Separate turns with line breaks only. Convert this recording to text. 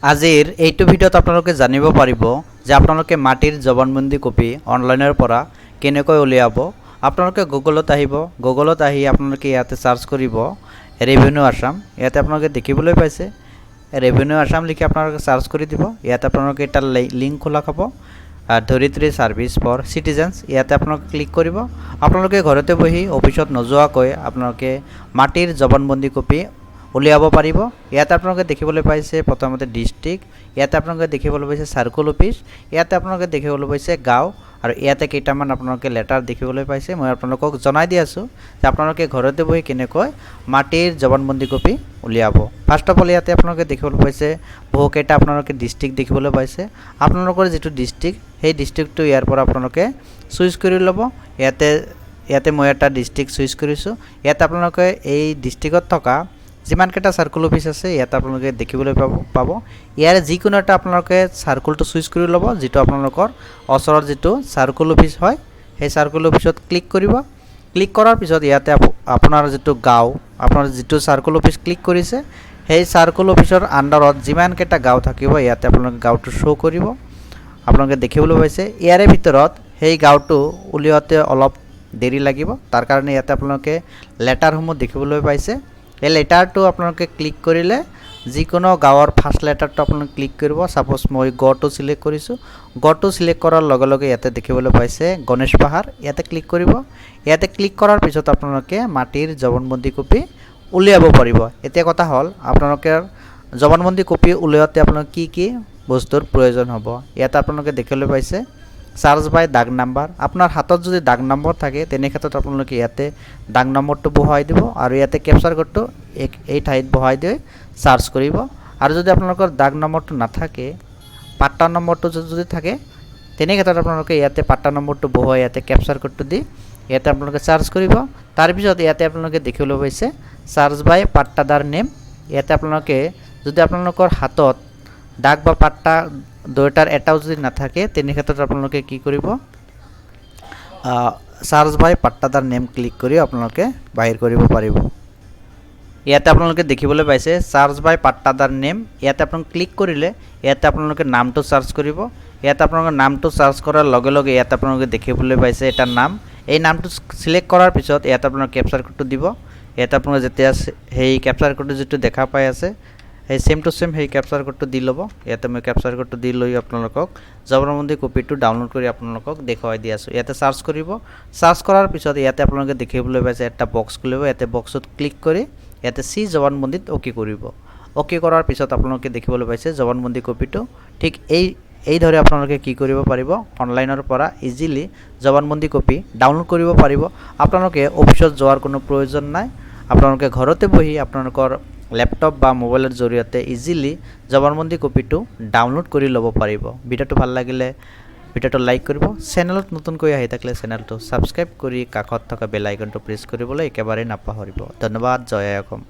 আজিৰ এইটো ভিডিঅ'ত আপোনালোকে জানিব পাৰিব যে আপোনালোকে মাটিৰ জবানবন্দী কপি অনলাইনৰ পৰা কেনেকৈ উলিয়াব। আপোনালোকে গুগলত আহিব, গুগলত আহি আপোনালোকে ইয়াতে সাৰ্চ কৰিব ৰেভিনিউ আসাম। ইয়াতে আপোনালোকে দেখিবলৈ পাইছে ৰেভিনিউ আসাম লিখি আপোনালোকে সাৰ্চ কৰি দিব। ইয়াতে আপোনালোকে এটা লিংক খোলা খাব ধৰিত্ৰী সাৰ্ভিস ফৰ সিটিজেন্স। ইয়াতে আপোনালোকে ক্লিক কৰিব। আপোনালোকে ঘৰতে বহি অফিসত নোযোৱাকৈ আপোনালোকে মাটিৰ জবানবন্দী কপি উলিয়াব পাৰিব। ইয়াতে আপোনালোকে দেখিবলৈ পাইছে প্ৰথমতে ডিস্ট্ৰিক্ট, ইয়াতে আপোনালোকে দেখিবলৈ পাইছে সাৰ্কুল অফিস, ইয়াতে আপোনালোকে দেখিবলৈ পাইছে গাঁও, আৰু ইয়াতে কেইটামান আপোনালোকে লেটাৰ দেখিবলৈ পাইছে। মই আপোনালোকক জনাই দি আছোঁ যে আপোনালোকে ঘৰতে বহি কেনেকৈ মাটিৰ জবানবন্দী কপি উলিয়াব। ফাৰ্ষ্ট অফ অল ইয়াতে আপোনালোকে দেখিবলৈ পাইছে বহুকেইটা আপোনালোকে ডিস্ট্ৰিক্ট দেখিবলৈ পাইছে। আপোনালোকৰ যিটো ডিস্ট্ৰিক্ট সেই ডিস্ট্ৰিক্টটো ইয়াৰ পৰা আপোনালোকে চুজ কৰি ল'ব। ইয়াতে মই এটা ডিস্ট্ৰিক্ট চুজ কৰিছোঁ। ইয়াতে আপোনালোকে এই ডিস্ট্ৰিক্টত থকা যিমানকেইটা সাৰ্কুল অফিস আছে ইয়াতে আপোনালোকে দেখিবলৈ পাব। ইয়াৰে যিকোনো এটা আপোনালোকে সাৰ্কুলটো চুজ কৰি ল'ব, যিটো আপোনালোকৰ ওচৰত যিটো সাৰ্কুল অফিস হয় সেই সাৰ্কুল অফিসত ক্লিক কৰিব। ক্লিক কৰাৰ পিছত ইয়াতে আপোনাৰ যিটো গাঁও, আপোনাৰ যিটো সাৰ্কুল অফিস ক্লিক কৰিছে সেই সাৰ্কুল অফিসৰ আণ্ডাৰত যিমানকেইটা গাঁও থাকিব ইয়াতে আপোনালোকে গাঁওটো শ্ব' কৰিব। আপোনালোকে দেখিবলৈ পাইছে ইয়াৰে ভিতৰত সেই গাঁওটো উলিয়াওঁতে অলপ দেৰি লাগিব, তাৰ কাৰণে ইয়াতে আপোনালোকে লেটাৰসমূহ দেখিবলৈ পাইছে। এই লেটাৰটো আপোনালোকে ক্লিক কৰিলে যিকোনো গাঁৱৰ ফাৰ্ষ্ট লেটাৰটো আপোনালোকে ক্লিক কৰিব। সাপোজ মই গড়টো সিলেক্ট কৰিছোঁ। গড়টো সিলেক্ট কৰাৰ লগে লগে ইয়াতে দেখিবলৈ পাইছে গণেশ পাহাৰ, ইয়াতে ক্লিক কৰিব। ইয়াতে ক্লিক কৰাৰ পিছত আপোনালোকে মাটিৰ জবানবন্দী কপি উলিয়াব পাৰিব। এতিয়া কথা হ'ল আপোনালোকে জবানবন্দী কপি উলিয়াওঁতে আপোনালোকে কি কি বস্তুৰ প্ৰয়োজন হ'ব। ইয়াতে আপোনালোকে দেখিবলৈ পাইছে সাৰ্চ বাই দাগ নাম্বাৰ। আপোনাৰ হাতত যদি দাগ নম্বৰ থাকে তেনে ক্ষেত্ৰত আপোনালোকে ইয়াতে দাগ নম্বৰটো বহাই দিব আৰু ইয়াতে কেপচাৰ কোডটো এই ঠাইত বহাই দিয়ে সাৰ্চ কৰিব। আৰু যদি আপোনালোকৰ দাগ নম্বৰটো নাথাকে, পাট্টা নম্বৰটো যদি থাকে তেনে ক্ষেত্ৰত আপোনালোকে ইয়াতে পাট্টা নম্বৰটো বহাই ইয়াতে কেপচাৰ কোডটো দি ইয়াতে আপোনালোকে সাৰ্চ কৰিব। তাৰপিছত ইয়াতে আপোনালোকে দেখিবলৈ পাইছে সাৰ্চ বাই পাট্টাদাৰ নেম। ইয়াতে আপোনালোকে যদি আপোনালোকৰ হাতত দাগ বা পাট্টা দুয়োটাৰ এটাও যদি নাথাকে তেনে ক্ষেত্ৰত আপোনালোকে কি কৰিব, সাৰ্চ বাই পাট্টাদাৰ নেম ক্লিক কৰি আপোনালোকে বাহিৰ কৰিব পাৰিব। ইয়াতে আপোনালোকে দেখিবলৈ পাইছে সাৰ্চ বাই পাট্টাদাৰ নেম। ইয়াতে আপোনালোকে ক্লিক কৰিলে ইয়াতে আপোনালোকে নামটো সাৰ্চ কৰিব। ইয়াতে আপোনালোকে নামটো সাৰ্চ কৰাৰ লগে লগে ইয়াতে আপোনালোকে দেখিবলৈ পাইছে এটা নাম। এই নামটো সিলেক্ট কৰাৰ পিছত ইয়াতে আপোনালোকে কেপচাৰ কোডটো দিব। ইয়াতে আপোনালোকে যেতিয়া সেই কেপচাৰ কোডটো যিটো দেখা পাই আছে সেই সেম টু সেম সেই কেপচাৰ কোডটো দি ল'ব। ইয়াতে মই কেপচাৰ কোডটো দি লৈ আপোনালোকক জবানবন্দী কপিটো ডাউনলোড কৰি আপোনালোকক দেখুৱাই দি আছোঁ। ইয়াতে সাৰ্চ কৰিব। সাৰ্চ কৰাৰ পিছত ইয়াতে আপোনালোকে দেখিবলৈ পাইছে এটা বক্স খুলিব। ইয়াতে বক্সত ক্লিক কৰি ইয়াতে চি জবানবন্দীত অ'কে কৰিব। অ'কে কৰাৰ পিছত আপোনালোকে দেখিবলৈ পাইছে জবানবন্দী কপিটো ঠিক এইদৰে আপোনালোকে কি কৰিব পাৰিব, অনলাইনৰ পৰা ইজিলি জবানবন্দী কপি ডাউনলোড কৰিব পাৰিব। আপোনালোকে অফিচত যোৱাৰ কোনো প্ৰয়োজন নাই। আপোনালোকে ঘৰতে বহি আপোনালোকৰ লেপটপ বা মোবাইলৰ জৰিয়তে ইজিলি জবানবন্দী কপিটো ডাউনলোড কৰি ল'ব পাৰিব। ভিডিঅ'টো ভাল লাগিলে ভিডিঅ'টো লাইক কৰিব। চেনেলত নতুনকৈ আহি থাকিলে চেনেলটো ছাবস্ক্ৰাইব কৰি কাষত থকা বেল আইকনটো প্ৰেছ কৰিবলৈ একেবাৰে নাপাহৰিব। ধন্যবাদ। জয় অসম।